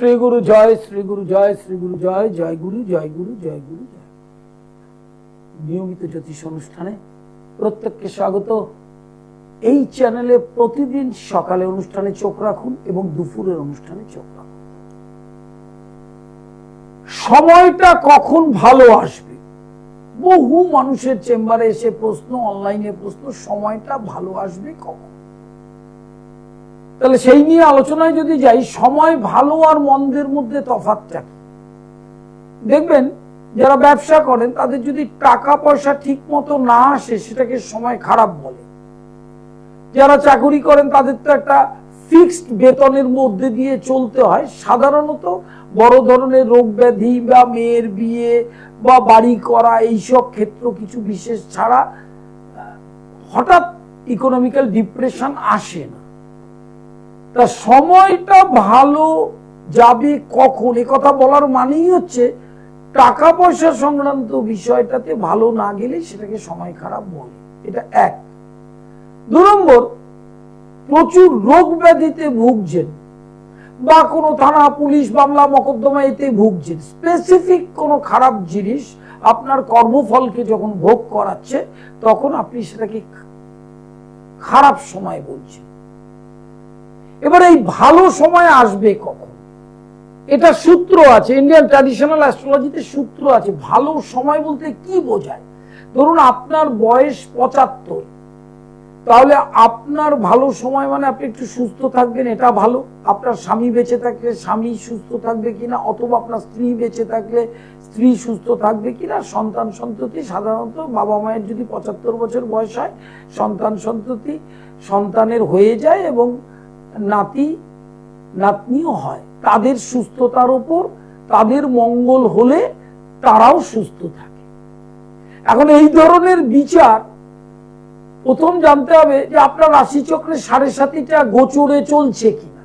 শ্রী গুরু জয়, শ্রী গুরু জয়, শ্রী গুরু জয়, জয় গুরু, জয় গুরু, জয় গুরু জয়। নিয়মিত জ্যোতিষ অনুষ্ঠানে প্রত্যেককে স্বাগত। এই চ্যানেলে প্রতিদিন সকালে অনুষ্ঠানে চোখ রাখুন এবং দুপুরের অনুষ্ঠানে চোখ রাখুন। সময়টা কখন ভালো আসবে, বহু মানুষের চেম্বারে এসে প্রশ্ন, অনলাইনে প্রশ্ন, সময়টা ভালো আসবে কখন। তাহলে সেই নিয়ে আলোচনায় যদি যাই, সময় ভালো আর মন্দের মধ্যে তফাৎটা কি? দেখবেন যারা ব্যবসা করেন তাদের যদি টাকা পয়সা ঠিক মতো না আসে সেটাকে সময় খারাপ বলে। যারা চাকরি করেন তাদের তো একটা ফিক্সড বেতনের মধ্যে দিয়ে চলতে হয়। সাধারণত বড় ধরনের রোগ ব্যাধি বা মেয়ের বিয়ে বা বাড়ি করা এইসব ক্ষেত্র কিছু বিশেষ ছাড়া হঠাৎ ইকোনমিক্যাল ডিপ্রেশন আসে না। তা সময়টা ভালো যাবে কখন, এ কথা বলার মানেই হচ্ছে টাকা পয়সা সংক্রান্ত বিষয়টাতে ভালো না গেলে সেটাকে সময় খারাপ বলে। এটা এক। 2 নম্বর, প্রচুর রোগ ব্যাধিতে ভুগছেন বা কোনো থানা পুলিশ মামলা মকদ্দমা এতে ভুগছেন, স্পেসিফিক কোনো খারাপ জিনিস আপনার কর্মফলকে যখন ভোগ করাচ্ছে তখন আপনি সেটাকে খারাপ সময় বলছেন। এবার এই ভালো সময় আসবে কখন, এটা সূত্র আছে, ইন্ডিয়ান ট্র্যাডিশনাল অ্যাস্ট্রোলজিতে সূত্র আছে। ভালো সময় বলতে কি বোঝায়? ধরুন আপনার বয়স 75, তাহলে আপনার ভালো সময় মানে আপনি একটু সুস্থ থাকবেন, এটা ভালো। আপনার স্বামী বেঁচে থাকলে স্বামী সুস্থ থাকবে কিনা, অথবা আপনার স্ত্রী বেঁচে থাকলে স্ত্রী সুস্থ থাকবে কিনা, সন্তান সন্ততি, সাধারণত বাবা মায়ের যদি 75 বছর বয়স হয় সন্তান সন্ততি সন্তানের হয়ে যায় এবং নাতি নাতনিও হয়, তাদের সুস্থতার উপর, তাদের মঙ্গল হলে তারাও সুস্থ থাকে। এখন এই ধরনের বিচার প্রথম জানতে হবে যে আপনার রাশিচক্রে 7.5টা গোচরে চলছে কিনা।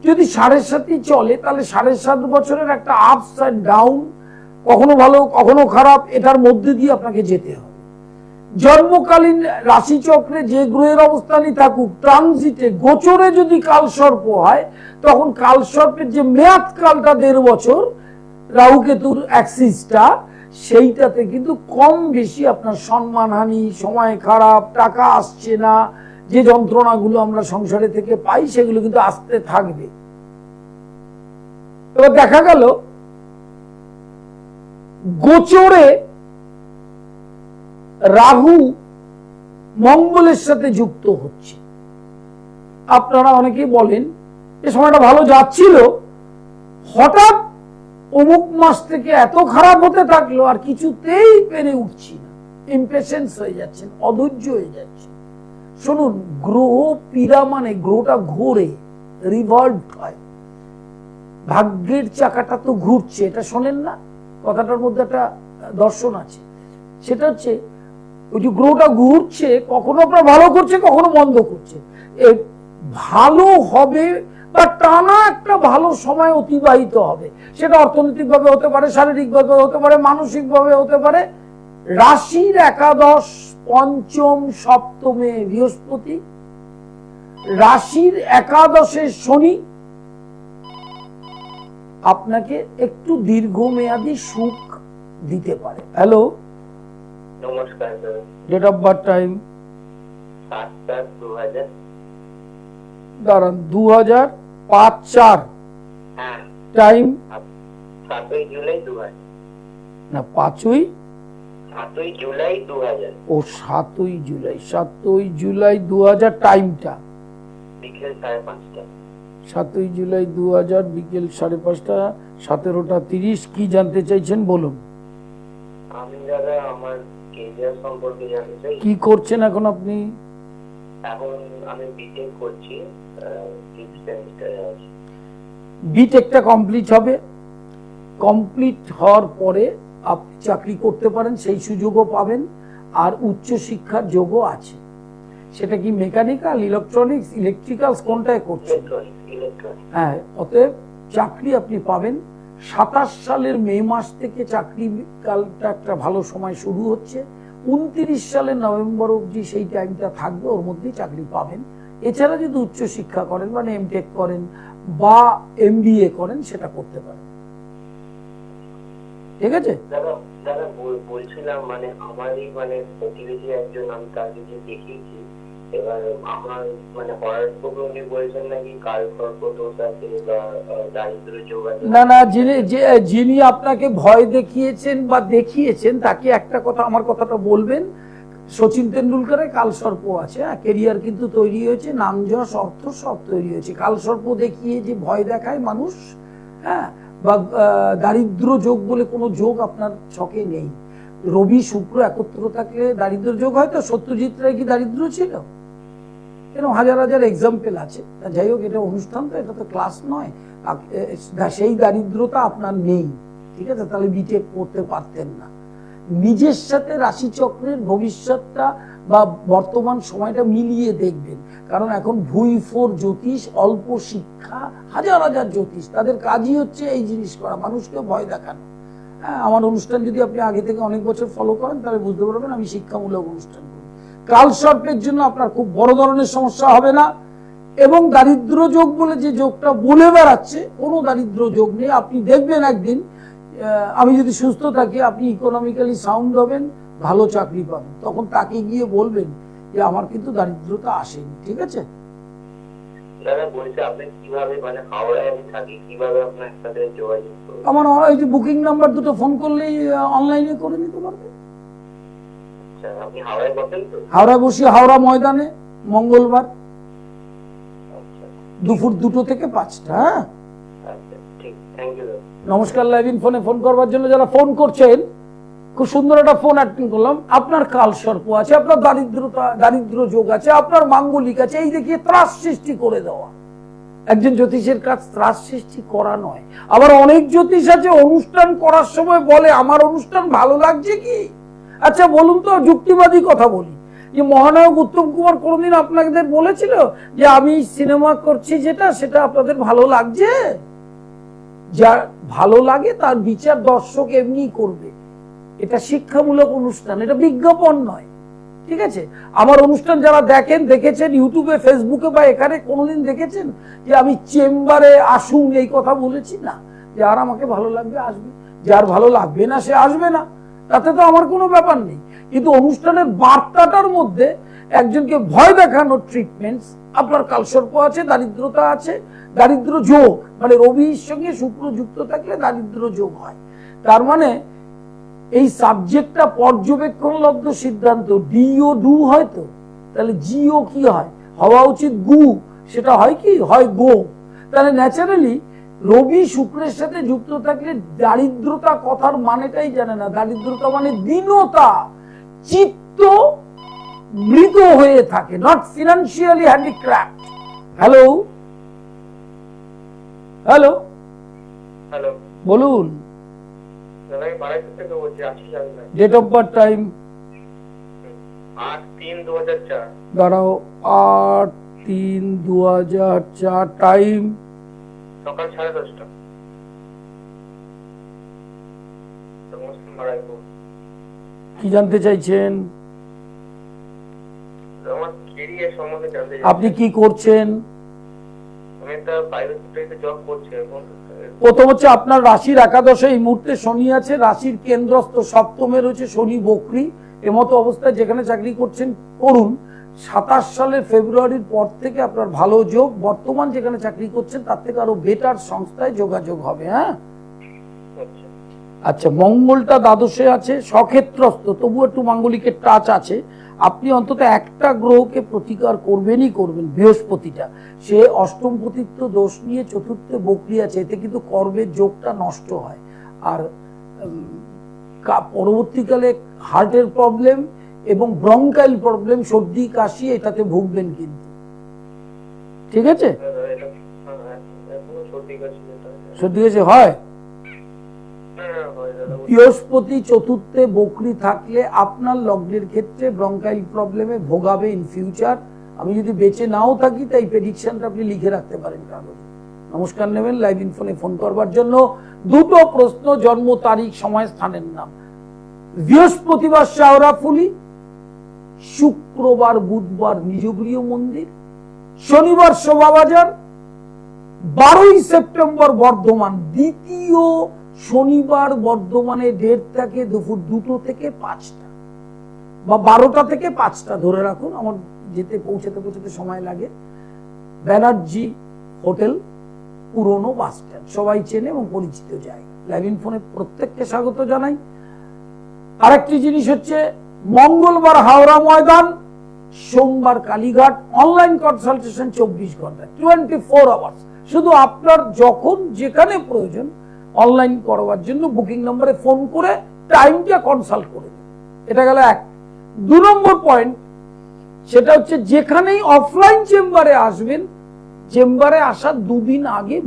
যদি 7.5 চলে তাহলে 7.5 বছরের একটা আপস এন্ড ডাউন, কখনো ভালো কখনো খারাপ, এটার মধ্যে দিয়ে আপনাকে যেতে হবে। জন্মকালীন রাশিচক্রে যে গ্রহের অবস্থানই থাকুক, ট্রানজিটে গোচরে যদি কালসর্প হয় তখন কালসর্পের যে মেয়াদ কালটা 1.5 বছর, রাহুকেতুর অ্যাক্সিসটা, সেইটাতে কিন্তু কম বেশি আপনার সম্মানহানি, সময় খারাপ, টাকা আসছে না, যে যন্ত্রণাগুলো আমরা সংসারে থেকে পাই সেগুলো কিন্তু আসতে থাকবে। এবার দেখা গেল গোচরে রাহু মঙ্গলের সাথে যুক্ত হচ্ছে। আপনারা অনেকেই বলেন যে সময়টা ভালো যাচ্ছিল, হঠাৎ অমুক মাস থেকে এত খারাপ হতে থাকলো আর কিছুতেই পেরে উঠছি না, ইমপেশেন্স হয়ে যাচ্ছেন, অধৈর্য হয়ে যাচ্ছে। শুনুন, গ্রহ পীড়া মানে গ্রহটা ঘোরে, রিভলভ হয়, ভাগ্যের চাকাটা তো ঘুরছে, এটা শোনেন না? কথাটার মধ্যে একটা দর্শন আছে। সেটা হচ্ছে ওই যে গ্রহটা ঘুরছে, কখনো আপনার ভালো করছে কখনো মন্দ করছে। ভালো হবে বা টানা একটা ভালো সময় অতিবাহিত হবে, সেটা অর্থনৈতিকভাবে হতে পারে, শারীরিকভাবে হতে পারে, মানসিকভাবে হতে পারে। রাশির একাদশ, পঞ্চম, সপ্তমে বৃহস্পতি, রাশির একাদশে শনি আপনাকে একটু দীর্ঘমেয়াদী সুখ দিতে পারে। হ্যালো, নমস্কার sir. Date of birth time 7/4/2000। দাঁড়ান, 2005-4। হ্যাঁ। টাইম 7ই জুলাই 2000। না, 5ই 7ই জুলাই 2000। ও 7ই জুলাই, 7ই জুলাই 2000। টাইমটা বিকেল 5:30। 7ই জুলাই 2000 বিকেল 5:30, 17টা 30। কি জানতে চাইছেন বলুন। আমি দাদা আমার কেরিয়ার সম্পর্কে জানতে চাই। কি করছেন এখন আপনি? এখন আমি বিটেক করছি, 6th সেমিস্টারে আছি। বিটেকটা কমপ্লিট হবে, কমপ্লিট হওয়ার পরে আপনি চাকরি করতে পারেন, সেই সুযোগও পাবেন। আর উচ্চ শিক্ষার যোগও আছে। সেটা কি মেকানিক্যাল, ইলেকট্রনিক্স, ইলেকট্রিক্যালস, কোনটায় করছেন? হ্যাঁ, অতএব চাকরি আপনি পাবেন। 27 সালের মে মাস থেকে চাকরি কালটা একটা ভালো সময় শুরু হচ্ছে। 29 সালের নভেম্বর অবধি সেই টাইমটা থাকবে, ওর মধ্যেই চাকরি পাবেন। এছাড়া যদি উচ্চ শিক্ষা করেন মানে এমটেক করেন বা এমবিএ করেন সেটা করতে পারেন। ঠিক আছে দাদা দাদা বলছিলাম মানে আমারই মানে প্রতিবেশী একজন, আমি তাকে যে দেখিয়েছি, এবার আমার মানে হওয়ার পূর্বে উনি বলছেন নাকি কাল সর্প দোষ আছে বা দারিদ্র যোগ আছে। না না, যিনি আপনাকে ভয় দেখিয়েছেন বা দেখিয়েছেন তাকে একটা কথা, আমার কথাটা বলবেন, সচিন তেন্ডুলকারের কালসর্প আছে, কেরিয়ার কিন্তু তৈরি হয়েছে, নাম যশ অর্থ সব তৈরি হয়েছে। কালসর্প দেখিয়ে যে ভয় দেখায় মানুষ, হ্যাঁ, বা দারিদ্র যোগ বলে কোনো যোগ আপনার ছকে নেই। রবি শুক্র একত্র থাকলে দারিদ্র যোগ হয়? তো সত্যজিৎ রায় কি দারিদ্র ছিল? এরকম হাজার হাজার এক্সাম্পল আছে। যাই হোক, এটা অনুষ্ঠান তো, এটা তো ক্লাস নয়। সেই দারিদ্রতা আপনার নেই, ঠিক আছে? তাহলে বিটেক করতে পারতেন না। নিজের সাথে রাশিচক্রের ভবিষ্যৎটা বা বর্তমান সময়টা মিলিয়ে দেখবেন, কারণ এখন ভুইফোর জ্যোতিষ, অল্প শিক্ষা, হাজার হাজার জ্যোতিষ, তাদের কাজই হচ্ছে এই জিনিস করা, মানুষকে ভয় দেখানো। হ্যাঁ, আমার অনুষ্ঠান যদি আপনি আগে থেকে অনেক বছর ফলো করেন তাহলে বুঝতে পারবেন আমি শিক্ষামূলক অনুষ্ঠান করি। কালসর্পের জন্য আপনার খুব বড় ধরনের সমস্যা হবে না, এবং দারিদ্র যোগ বলে যে যোগটা বলে বেড়াচ্ছে, কোনো দারিদ্র যোগ নেই। আপনি দেখবেন একদিন আমি যদি সুস্থ থাকি, আপনি ইকোনমিক্যালি সাউন্ড হবেন, ভালো চাকরি পাবেন, তখন তাকে গিয়ে বলবেন যে আমার কিন্তু দারিদ্রতা আসেনি। ঠিক আছে দাদা বলছে আপনি কিভাবে মানে হাওড়ায় আমি থাকি, কিভাবে আপনার সাথে যোগাযোগ করব? আমার এই যে বুকিং নাম্বার দুটো ফোন করলেই অনলাইনে করে নিতে পারবে। আচ্ছা, আপনি হাওড়ায় বসেন তো? হাওড়ায় বসি, হাওড়া ময়দানে, মঙ্গলবার আচ্ছা দুপুর 2টো থেকে 5টা। হ্যাঁ, আচ্ছা, ঠিক, থ্যাংক ইউ দাদা। নমস্কার। লাইভ ইন ফোনে ফোন করবার জন্য যারা ফোন করছেন, খুব সুন্দর একটা ফোন অ্যাটেন্ড করলাম। আপনার কাল সর্প আছে, আপনার দারিদ্র যোগ আছে, আপনার মাঙ্গলিক আছে, এই দেখিয়ে ত্রাস সৃষ্টি করে দেওয়া। একজন জ্যোতিষের কাজ ত্রাস সৃষ্টি করা নয়। আবার অনেক জ্যোতিষ আছে অনুষ্ঠান করার সময় বলে আমার অনুষ্ঠান ভালো লাগছে কি। আচ্ছা বলুন তো, যুক্তিবাদী কথা বলি, যে মহানায়ক উত্তম কুমার কোনদিন আপনাদের বলেছিল যে আমি সিনেমা করছি যেটা সেটা আপনাদের ভালো লাগছে? যার ভালো লাগে তার বিচার দর্শক এমনি করবে। এটা শিক্ষামূলক অনুষ্ঠান, এটা বিজ্ঞাপন নয়। ঠিক আছে, আমার অনুষ্ঠান যারা দেখেছেন ইউটিউবে, ফেসবুকে বা এখানে, কোনোদিন দেখেছেন যে আমি চেম্বারে আসুন এই কথা বলেছি? না। যার আমাকে ভালো লাগবে আসবে, যার ভালো লাগবে না সে আসবে না, তাতে তো আমার কোনো ব্যাপার নেই। কিন্তু অনুষ্ঠানের বার্তাটার মধ্যে একজনকে ভয় দেখানোর ট্রিটমেন্টস, আপনার কালসর্প আছে, দারিদ্রতা আছে, দারিদ্র যোগ মানে রবির সঙ্গে শুক্র যুক্ত থাকলে দারিদ্র যোগ হয়। তার মানে এই সাবজেক্টটা পর্যবেক্ষণলব্ধ সিদ্ধান্ত, ডিও ডু হয় তো, তাহলে জিও কি হয়? হওয়া উচিত গু, সেটা হয় কি? হয় গো। তাহলে ন্যাচারালি রবি শুক্রের সাথে যুক্ত থাকলে দারিদ্রতা কথার মানেটাই জানে না। দারিদ্রতা মানে দীনতা, চিত্ত মৃত হয়ে থাকে, not financially handicraft. Hello hello hello, বলুন। দাদা আমি বারাইপুর থেকে বলছি, Ashis Haldar. Date of birth, time? 8/3/2004। দাঁড়াও, 8/3/2004, টাইম? সকাল 10:30টা। বারাইপুর। কি জানতে চাইছেন? আমার কেরিয়ার সম্বন্ধে জানতে চাই। আপনি কি করছেন? আমি একটা প্রাইভেট সেক্টরে জব করছি এখন। প্রথম হচ্ছে আপনার রাশির একাদশে এই মুহূর্তে শনি আছে, রাশির কেন্দ্রস্থ সপ্তমে রয়েছে শনি বক্রী। এমতো অবস্থায় যেখানে চাকরি করছেন করুন। 27 সালের ফেব্রুয়ারির পর থেকে আপনার ভালো যোগ, বর্তমান যেখানে চাকরি করছেন তার থেকে আরো বেটার সংস্থায় যোগাযোগ হবে। হ্যাঁ, আচ্ছা, মঙ্গলটা দ্বাদশে আছে, সক্ষেত্রস্থ, তবু একটু মাঙ্গলিকের টাচ আছে। আপনি অন্তত একটা গ্রহকে প্রতিকার করবেনই করবেন, বৃহস্পতিটা। সে অষ্টমপতিত্ব দোষ নিয়ে চতুর্থে বক্রী আছে, এতে কিন্তু কর্মের যোগটা নষ্ট হয়। আর পরবর্তীকালে হার্টের প্রবলেম এবং ব্রঙ্কাইল প্রবলেম, সর্দি কাশি, এটাতে ভুগবেন কিন্তু। ঠিক আছে, সর্দি কাশি হয়। বৃহস্পতি চতুর্থে বক্রী থাকলে আপনার লগ্নের ক্ষেত্রে ব্রঙ্কাইল প্রবলেমে ভোগাবে ইন ফিউচার। আমি যদি বেঁচে নাও থাকি তাই প্রেডিকশনটা আপনি লিখে রাখতে পারেন কাগজে। নমস্কার নেবেন লাইভ ইন ফোনে ফোন করবার জন্য। দুটো প্রশ্ন, জন্ম তারিখ, সময়, স্থানের নাম। বৃহস্পতিবার শাওরাফুলি, শুক্রবার বুধবার নিজগৃহ মন্দির, শনিবার শোভাবাজার, 12ই সেপ্টেম্বর বর্ধমান। দ্বিতীয় শনিবার বর্ধমানে ডেট থাকে দুপুর 2টো থেকে 5টা বা 12টা থেকে 5টা ধরে রাখুন, আমার যেতে পৌঁছাতে সময় লাগে। ব্যানার্জি হোটেল, পুরনো বাস স্ট্যান্ড, সবাই চেনে এবং পরিচিত জায়গা। লাইভ ইন ফোনে প্রত্যেককে স্বাগত জানাই। আরেকটি জিনিস হচ্ছে মঙ্গলবার হাওড়া ময়দান, সোমবার কালীঘাট। অনলাইন কনসালটেশন 24 ঘন্টা, 24 আওয়ার্স। শুধু আপনার যখন যেখানে প্রয়োজন অনলাইন করবার জন্য বুকিং নম্বরে ফোন করে টাইমটা কনসাল্ট করে দিন। এটা গেল এক। 2 নম্বর পয়েন্ট, সেটা হচ্ছে যেখানেই অফলাইন চেম্বারে আসবেন, চেম্বারে আসার 2 দিন আগে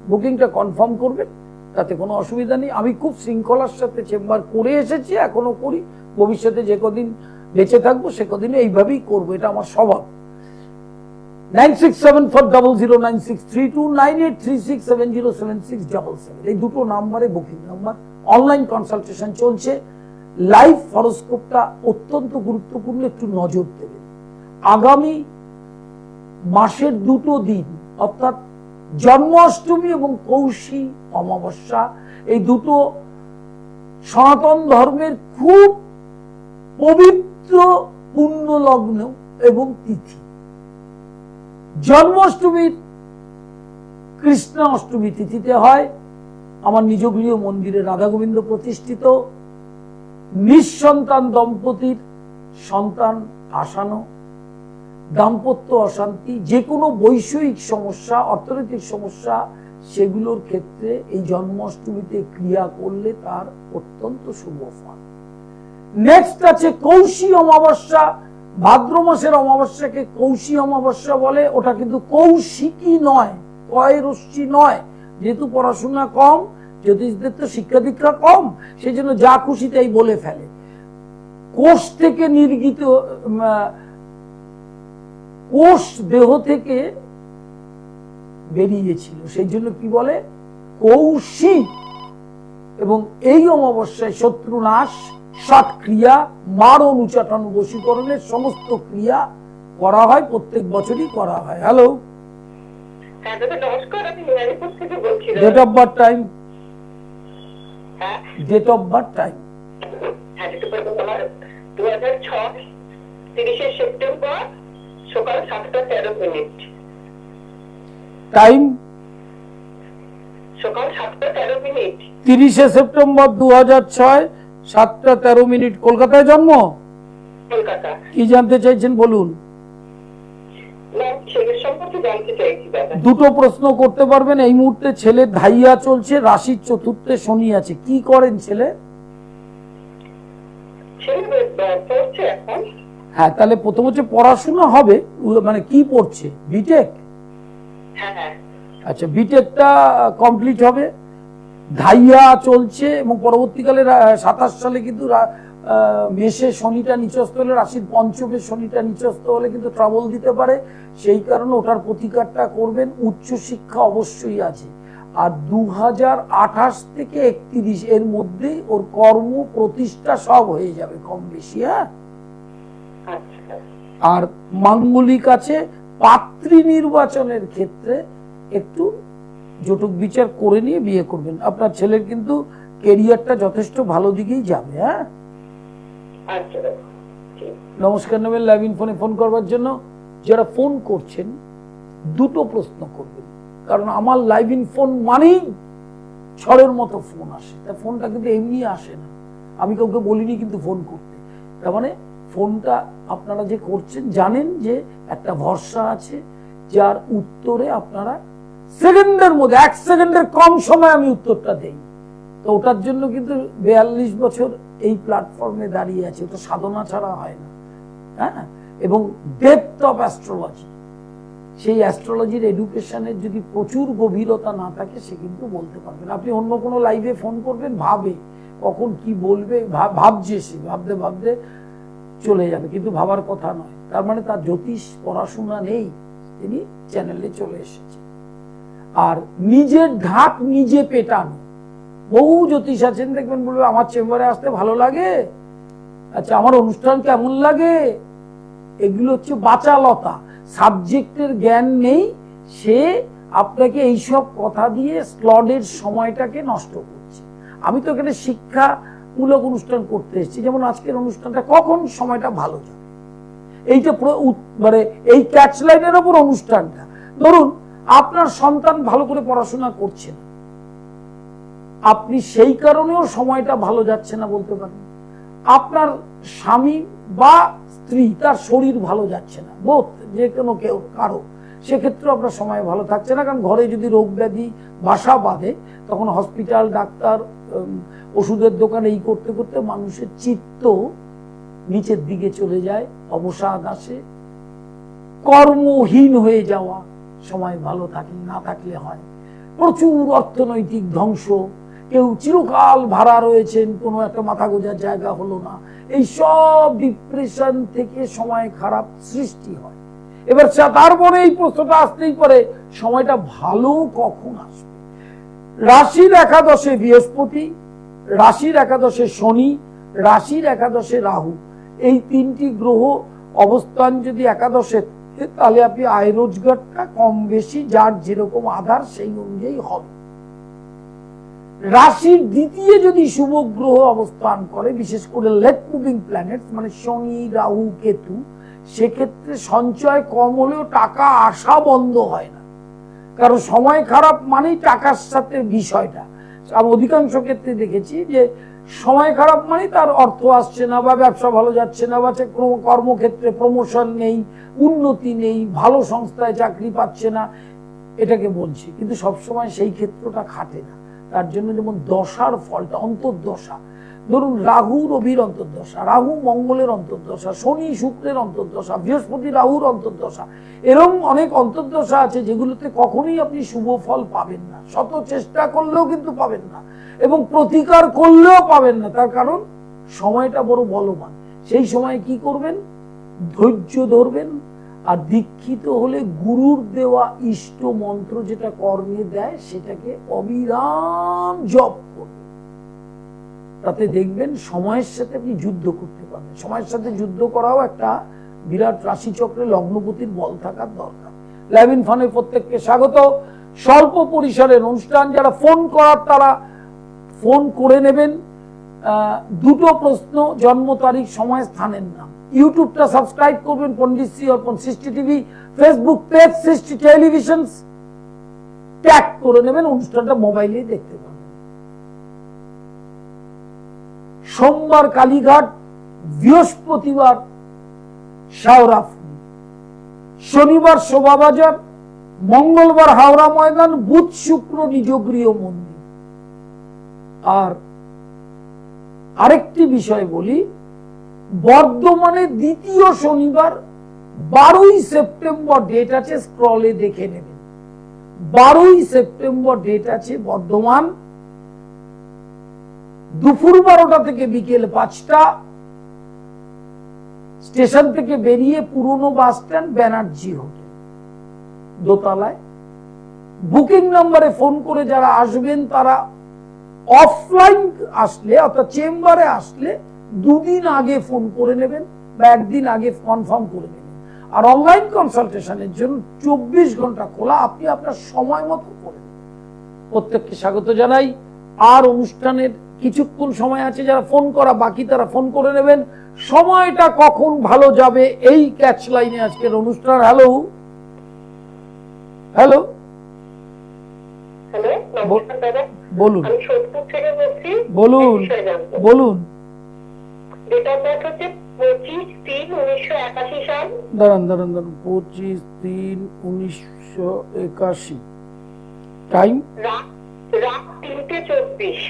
বুকিংটা কনফার্ম করবেন, তাতে কোনো অসুবিধা নেই। আমি খুব শৃঙ্খলার সাথে চেম্বার করে এসেছি, এখনো করি, ভবিষ্যতে যে কদিন বেঁচে থাকবো সে কদিনে এইভাবেই করবো, এটা আমার স্বভাব। 9674009632 9836707677 এই দুটো নাম্বারে বুকিং নাম্বার। অনলাইন কনসালটেশন চলছে। লাইভ হরোস্কোপটা অত্যন্ত গুরুত্বপূর্ণ, একটু নজর দেবেন। আগামী মাসের 2টো দিন, অর্থাৎ জন্মাষ্টমী এবং কৌশী অমাবস্যা, এই দুটো সনাতন ধর্মের খুব পবিত্র পুণ্য লগ্ন এবং তিথি। জন্মাষ্টমীর কৃষ্ণ অষ্টমী তিথিতে হয় আমার নিজ গৃহ মন্দিরে রাধা গোবিন্দ প্রতিষ্ঠিত। নিঃসন্তান দম্পতির সন্তান আসানো, দাম্পত্য অশান্তি, যে কোনো বৈষয়িক সমস্যা, অর্থনৈতিক সমস্যা, সেগুলোর ক্ষেত্রে এই জন্মাষ্টমীতে ক্রিয়া করলে তার অত্যন্ত শুভ ফল। নেক্সট আছে কৌশী অমাবস্যা। ভাদ্র মাসের অমাবস্যাকে কৌশী অমাবস্যা বলে। ওটা কিন্তু কৌশিকী নয়, কয় রশ্মি নয়, যেহেতু পড়াশোনা কম, জ্যোতিষদের তো শিক্ষা দীক্ষা কম, সেই জন্য যা খুশি তাই বলে ফেলে। কোষ থেকে নির্গিত, কোষ দেহ থেকে বেরিয়েছিল, সেই জন্য কি বলে কৌশী। এবং এই অমাবস্যায় শত্রু নাশ, ষট ক্রিয়া, মারণ, উচাটন, বশীকরণের সমস্ত ক্রিয়া করা হয়, প্রত্যেক বছরই করা হয়। Hello, date of birth time, date of birth time 2006 30শে সেপ্টেম্বর সকাল 7টা 13 মিনিট। টাইম সকাল 7টা 13 মিনিট। 30শে সেপ্টেম্বর 2006 7টা 13 মিনিট। কলকাতায় জন্ম? কলকাতা। কি জানতে চাইছেন বলুন। দুটো প্রশ্ন করতে পারবেন। এই মুহূর্তে ছেলে ধাইয়া চলছে, রাশির চতুর্থে শনি আছে। কি করেন ছেলে? হ্যাঁ, তাহলে প্রথম হচ্ছে পড়াশোনা হবে, মানে কি পড়ছে? বিটেক? আচ্ছা, বিটেকটা কমপ্লিট হবে। ধাইয়া চলছে এবং পরবর্তীকালে 27 সালে কিন্তু মেষে শনিটা নিচস্থ হলে, রাশির পঞ্চমে শনিটা নিচস্থ হলে কিন্তু ট্রাবল দিতে পারে। সেই কারণে ওটার প্রতিকারটা করবেন। উচ্চ শিক্ষা অবশ্যই আছে। আর 2028 থেকে 31 এর মধ্যে ওর কর্ম প্রতিষ্ঠা সব হয়ে যাবে কম বেশি। হ্যাঁ, আর মাঙ্গলিক আছে। পাত্রী নির্বাচনের ক্ষেত্রে একটু জটক বিচার করে নিয়ে বিয়ে করবেন। আপনার ছেলের কিন্তু কেরিয়ারটা যথেষ্ট ভালো দিকেই যাবে। হ্যাঁ, নমস্কার নেবেন লাইভ ইন ফোনে ফোন করবার জন্য। যারা ফোন করছেন দুটো প্রশ্ন করবেন, কারণ আমার লাইভ ইন ফোন মানেই ঝড়ের মতো ফোন আসে। তা ফোনটা কিন্তু এমনি আসে না, আমি কাউকে বলিনি কিন্তু ফোন করতে। তার মানে ফোনটা আপনারা যে করছেন জানেন যে একটা ভরসা আছে, যার উত্তরে আপনারা সেকেন্ডের মধ্যে, 1 সেকেন্ডের কম সময় আমি উত্তরটা দেই। তো ওটার জন্য কিন্তু 42 বছর এই প্ল্যাটফর্মে দাঁড়িয়ে আছে, ওটা সাধনা ছাড়া হয় না। হ্যাঁ, এবং ডেপথ অফ অ্যাস্ট্রোলজি, সেই অ্যাস্ট্রোলজির এডুকেশনের যদি প্রচুর গভীরতা না থাকে সে কিন্তু বলতে পারবেন। আপনি অন্য কোনো লাইভে ফোন করবেন, ভাবে কখন কি বলবে, ভাবছে, সে ভাবতে ভাবতে চলে যাবে, কিন্তু ভাবার কথা নয়। তার মানে তার জ্যোতিষ পড়াশোনা নেই, তিনি চ্যানেলে চলে এসেছে। আর নিজের ঢাক নিজে পেটানো, বহু জ্যোতিষ আছেন দেখবেন বলবে আমার চেম্বারে আসতে ভালো লাগে, আচ্ছা আমার অনুষ্ঠান কেমন লাগে, এগুলো হচ্ছে বাচালতা, সাবজেক্টের জ্ঞান নেই, সে আপনাকে এইসব কথা দিয়ে স্লডের সময়টাকে নষ্ট করছে। আমি তো এখানে শিক্ষামূলক অনুষ্ঠান করতে এসেছি, যেমন আজকের অনুষ্ঠানটা কখন সময়টা ভালো যাবে, এইটা মানে এই ক্যাচ লাইনের ওপর অনুষ্ঠানটা। ধরুন আপনার সন্তান ভালো করে পড়াশোনা করছে না, আপনি সেই কারণেও সময়টা ভালো যাচ্ছে না বলতে পারেন। আপনার স্বামী বা স্ত্রী তার শরীর ভালো যাচ্ছে না, বোধ যে কোনো কেউ কারো, সেক্ষেত্রে আপনার সময় ভালো থাকছে না, কারণ ঘরে যদি রোগ ব্যাধি বাসা বাঁধে তখন হসপিটাল, ডাক্তার, ওষুধের দোকানে এই করতে করতে মানুষের চিত্ত নিচের দিকে চলে যায়, অবসাদ আসে, কর্মহীন হয়ে যাওয়া, সময় ভালো থাকে না থাকলে হয় প্রচুর অর্থনৈতিক ধ্বংস, কেউ চিরকাল ভাড়া রয়েছেন, কোনো একটা মাথা গোঁজার জায়গা হলো না, এই সব ডিপ্রেশন থেকে সময় খারাপ সৃষ্টি হয়। এবার তারপরে এই প্রশ্নটা আসতেই পারে, সময়টা ভালো কখন আসবে? রাশির একাদশে বৃহস্পতি, রাশির একাদশে শনি, রাশির একাদশে রাহু, এই তিনটি গ্রহ অবস্থান যদি একাদশে, তাহলে আপনি আয় রোজগারটা কম বেশি যার যেরকম আধার সেই অনুযায়ী হবে। রাশির দ্বিতীয় যদি শুভ গ্রহ অবস্থান করে, বিশেষ করে লেট মুভিং প্ল্যানেট মানে শনি, রাহু, কেতু, সেক্ষেত্রে সঞ্চয় কম হলেও টাকা আসা বন্ধ হয় না, কারণ সময় খারাপ মানেই টাকার সাথে বিষয়টা। আমি অধিকাংশ ক্ষেত্রে দেখেছি যে সময় খারাপ মানে তার অর্থ আসছে না, বা ব্যবসা ভালো যাচ্ছে না, বা কর্মক্ষেত্রে প্রমোশন নেই, উন্নতি নেই, ভালো সংস্থায় চাকরি পাচ্ছে না, এটাকে বলছি। কিন্তু সবসময় সেই ক্ষেত্রটা খাটে না। তার জন্য যেমন দশার ফলটা, অন্তর্দশা, ধরুন রাহু রবির অন্তর্দশা, রাহু মঙ্গলের অন্তর্দশা, শনি শুক্রের অন্তর্দশা, বৃহস্পতি রাহুর অন্তর্দশা, এরকম অনেক অন্তর্দশা আছে যেগুলোতে কখনোই আপনি শুভ ফল পাবেন না, শত চেষ্টা করলেও কিন্তু পাবেন না, এবং প্রতিকার করলেও পাবেন না। তার কারণ সময়টা বড় বলবান। সেই সময় কি করবেন? ধৈর্য ধরবেন, আর দীক্ষিত হলে গুরুর দেওয়া ইষ্ট মন্ত্র যেটা কর্মে দেয় সেটাকে অবিরাম জপ করবেন। তাতে দেখবেন সময়ের সাথে আপনি যুদ্ধ করতে পারবেন। সময়ের সাথে যুদ্ধ করাও একটা বিরাট রাশিচক্রে লগ্নপতির বল থাকার দরকার। লাইভ ইন ফানে প্রত্যেককে স্বাগত। স্বল্প পরিসরের অনুষ্ঠান, যারা ফোন করার তারা ফোন করে নেবেন। দুটো প্রশ্ন, জন্ম তারিখ, সময়, স্থানের নাম। ইউটিউবটা সাবস্ক্রাইব করবেন পণ্ডিত শ্রী অর্পণ সৃষ্টি টিভি, ফেসবুক পেজ সৃষ্টি টেলিভিশন ট্যাগ করে নেবেন, অনুষ্ঠানটা মোবাইলে দেখতে পাবেন। সোমবার কালীঘাট, বৃহস্পতিবার শাওরাফুলি, শনিবার শোভাবাজার, মঙ্গলবার হাওড়া ময়দান, বুধ শুক্র নিজ গৃহ মন্দির। আর আরেকটি বিষয় বলি, বর্ধমানে দ্বিতীয় শনিবার 12ই সেপ্টেম্বর ডেট আছে, স্ক্রলে দেখে নেবেন। 12ই সেপ্টেম্বর ডেট আছে বর্ধমান, দুপুর 12টা থেকে বিকেল 5টা, স্টেশন থেকে বেরিয়ে পুরনো বাস স্ট্যান্ড, ব্যানার্জি হোটেল, দোতলায়। বুকিং নাম্বারে ফোন করে যারা আসবেন তারা অফলাইন আসলে অর্থাৎ চেম্বারে আসলে 2 দিন আগে ফোন করে নেবেন বা 1 দিন আগে কনফার্ম করে নেবেন। আর অনলাইন কনসালটেশনের জন্য 24 ঘন্টা খোলা, আপনি আপনার সময় মতো করে নেবেন। প্রত্যেককে স্বাগত জানাই। আর অনুষ্ঠানের কিছুক্ষণ সময় আছে, যারা ফোন করা বাকি তারা ফোন করে নেবেন। সময়টা কখন ভালো যাবে এই ক্যাচ লাইনে আজকের অনুষ্ঠান। হ্যালো হ্যালো বলুন বলুন বলুন। দাঁড়ান 25/3/1981। টাইম রাত 3:24।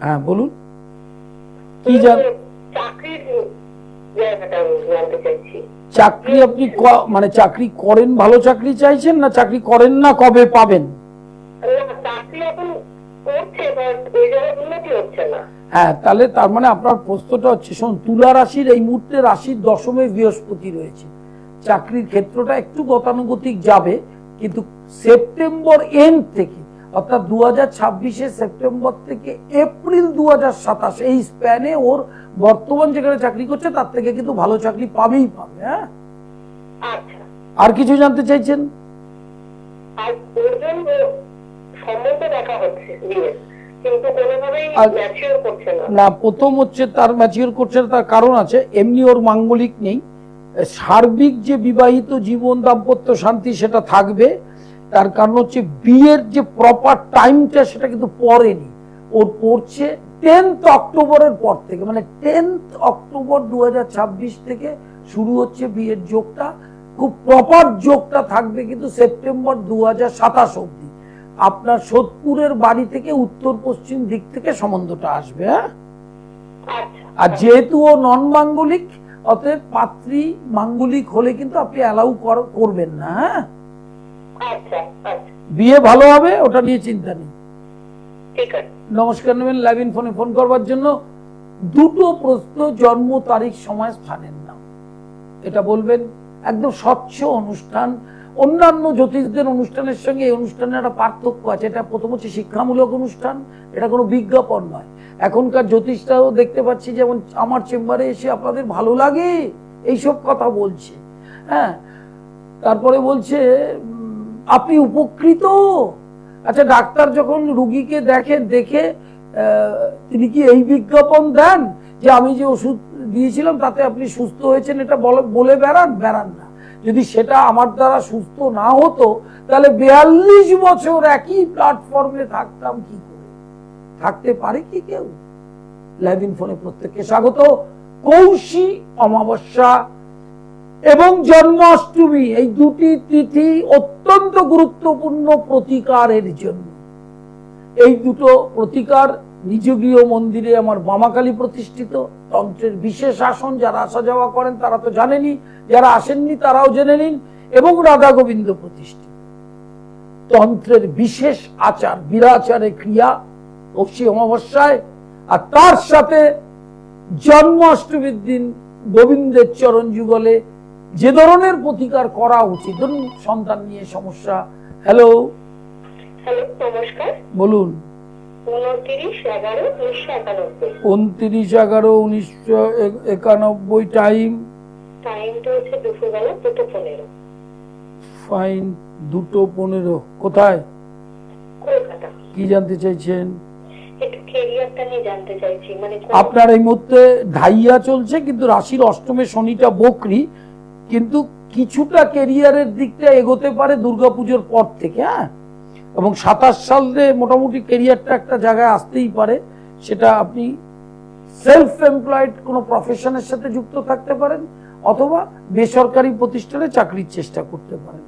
হ্যাঁ বলুন, কি চাকরির জায়গাটা জানতে চাইছি। চাকরি আপনি মানে চাকরি করেন, ভালো চাকরি চাইছেন, না চাকরি করেন না কবে পাবেন? চাকরি এখন করছে, ওই জায়গায় উন্নতি হচ্ছে না। হ্যাঁ, তাহলে তার মানে আপনার প্রশ্নটা হচ্ছে, শোন, তুলা রাশির এই মুহূর্তে রাশির দশমে বৃহস্পতি রয়েছে, চাকরির ক্ষেত্রটা একটু গতানুগতিক যাবে, কিন্তু সেপ্টেম্বর এন্ড থেকে অর্থাৎ 2026 সেপ্টেম্বর থেকে এপ্রিল 2027 এই স্প্যানে ওর বর্তমান যেখানে চাকরি করছে তার থেকে কিন্তু ভালো চাকরি পাবেই পাবে। হ্যাঁ, আচ্ছা। আর কিছু জানতে চাইছেন? আর ওর জন্য সম্বন্ধ দেখা হচ্ছে বিয়ের, কিন্তু কোনোভাবেই ম্যাচিওর করছে না। না, প্রথম হচ্ছে তার ম্যাচিওর করছে না, তার কারণ আছে। এমনি ওর মাঙ্গলিক নেই, সার্বিক যে বিবাহিত জীবন দাম্পত্য শান্তি সেটা থাকবে। তার কারণ হচ্ছে বিয়ের যে প্রপার টাইমটা সেটা কিন্তু পড়েনি, ওর পড়ছে 10th অক্টোবরের পর থেকে, মানে 10th অক্টোবর 2026 থেকে শুরু হচ্ছে বিয়ের যোগটা। খুব প্রপার যোগটা থাকবে কিন্তু সেপ্টেম্বর 2027 অবধি। আপনার সোদপুরের বাড়ি থেকে উত্তর পশ্চিম দিক থেকে সম্বন্ধটা আসবে। হ্যাঁ, আর যেহেতু ও নন মাঙ্গলিক, অতএব পাত্রী মাঙ্গলিক হলে কিন্তু আপনি অ্যালাউ করবেন না। হ্যাঁ, বিয়ে ভালো হবে, ওটা নিয়ে চিন্তা নেই। নমস্কার নেবেন লাইভ ইন ফোনে ফোন করবার জন্য। দুটো প্রশ্ন, জন্ম তারিখ, সময়, স্থানের নাম, এটা বলবেন। একদম স্বচ্ছ অনুষ্ঠান। অন্যান্য জ্যোতিষদের অনুষ্ঠানের সঙ্গে এই অনুষ্ঠানের একটা পার্থক্য আছে। এটা প্রথম হচ্ছে শিক্ষামূলক অনুষ্ঠান, এটা কোনো বিজ্ঞাপন নয়। এখনকার জ্যোতিষটাও দেখতে পাচ্ছি যেমন আমার চেম্বারে এসে আপনাদের ভালো লাগে এইসব কথা বলছে। হ্যাঁ, তারপরে বলছে আপনি উপকৃত। আচ্ছা, ডাক্তার যখন রুগীকে দেখে তিনি কি এই বিজ্ঞাপন দেন যে আমি যে ওষুধ দিয়েছিলাম তাতে আপনি সুস্থ হয়েছেন, এটা বলে বেড়ান না। যদি সেটা আমার দ্বারা সুস্থ না হতো তাহলে 42 বছর একই প্ল্যাটফর্মে থাকতাম কি করে? থাকতে পারে কি কেউ? লাইভ ইন ফোনে প্রত্যেককে স্বাগত। কৌশী অমাবস্যা এবং জন্মাষ্টমী এই দুটি তিথি অত্যন্ত গুরুত্বপূর্ণ প্রতিকারের জন্য। এই দুটো প্রতিকার নিজ গৃহ মন্দিরে আমার বামাকালী প্রতিষ্ঠিত, তন্ত্রের বিশেষ আসন। যারা আসা যাওয়া করেন তারা তো জানেনই, যারা আসেননি তারাও জেনে নিন। এবং রাধা গোবিন্দ প্রতিষ্ঠিত তন্ত্রের বিশেষ আচার, বিরাচারে ক্রিয়া কৌশী অমাবস্যায়, আর তার সাথে জন্মাষ্টমীর দিন গোবিন্দের চরণ যুগলে যে ধরনের প্রতিকার করা উচিত। ধরুন সন্তান নিয়ে সমস্যা। হ্যালো, নমস্কার, বলুন। 29/11/1991 টাইমটা হচ্ছে দুপুরবেলা 2:15। ফাইন, 2:15। কোথায়? কলকাতা। কি জানতে চাইছেন? একটু ক্যারিয়ারটা নিয়ে জানতে চাইছি। মানে আপনার এই মুহূর্তে ঢাইয়া চলছে, কিন্তু রাশির অষ্টমে শনিটা বকরি, কিন্তু কিছুটা ক্যারিয়ারের দিকটা এগোতে পারে দুর্গাপুজোর পর থেকে। হ্যাঁ, এবং 27 সালে মোটামুটি ক্যারিয়ারটা একটা জায়গায় আসতেই পারে। সেটা আপনি সেলফ এমপ্লয়েড কোনো প্রফেশনের সাথে যুক্ত থাকতে পারেন, অথবা বেসরকারি প্রতিষ্ঠানে চাকরির চেষ্টা করতে পারেন।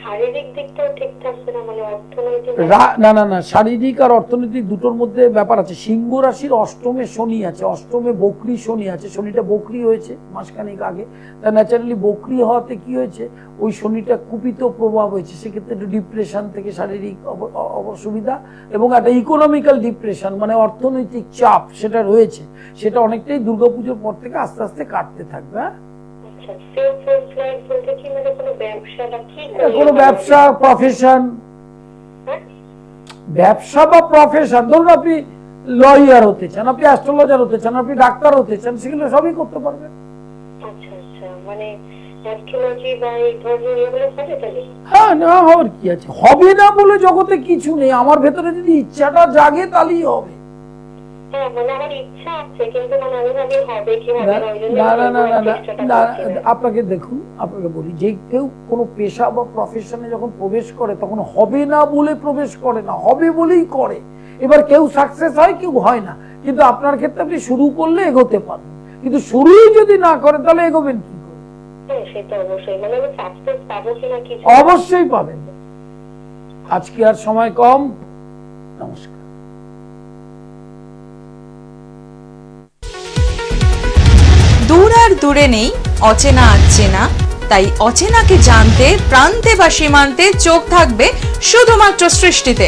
শারীরিক দিকটাও ঠিক থাকছে না, মানে অর্থনৈতিক না, শারীরিক আর অর্থনৈতিক দুটোর মধ্যে ব্যাপার আছে। সিংহ রাশির অষ্টমে শনি আছে, অষ্টমে বকরি শনি আছে। শনিটা বকরি হয়েছে মাসখানেক আগে, তা ন্যাচারালি বকরি হওয়াতে কি হয়েছে, ওই শনিটা কুপিত প্রভাব হয়েছে। সেক্ষেত্রে একটু ডিপ্রেশন থেকে শারীরিক অসুবিধা এবং একটা ইকোনমিক্যাল ডিপ্রেশন, মানে অর্থনৈতিক চাপ সেটা রয়েছে। সেটা অনেকটাই দুর্গাপুজোর পর থেকে আস্তে আস্তে কাটতে থাকবে। কোনো ব্যবসা, প্রফেশন, ব্যবসা বা প্রফেশন। ধরুন আপনি লয়ার হতে চান, আপনি অ্যাস্ট্রোলজার হতে চান, আপনি ডাক্তার হতে চান, সেগুলো সবই করতে পারবেন। হ্যাঁ, না হওয়ার কি আছে? হবে না বলে জগতে কিছু নেই। আমার ভেতরে যদি ইচ্ছাটা জাগে তাহলেই হবে। আপনাকে দেখুন, আপনাকে বলি, যে কেউ কোনো পেশা বা প্রফেশনে যখন প্রবেশ করে তখন হবে না বলে প্রবেশ করে না, হবে বলেই করে। এবার কেউ সাকসেস হয়, কেউ হয় না, কিন্তু আপনার ক্ষেত্রে আপনি শুরু করলে এগোতে পারবেন। কিন্তু শুরুই যদি না করেন তাহলে এগোবেন কি করে? অবশ্যই পাবেন। আজকে আর সময় কম। নমস্কার। দূর আর দূরে নেই, অচেনা আচ্ছেনা। তাই অচেনাকে জানতে প্রান্তে বা সীমান্তে চোখ থাকবে শুধুমাত্র সৃষ্টিতে।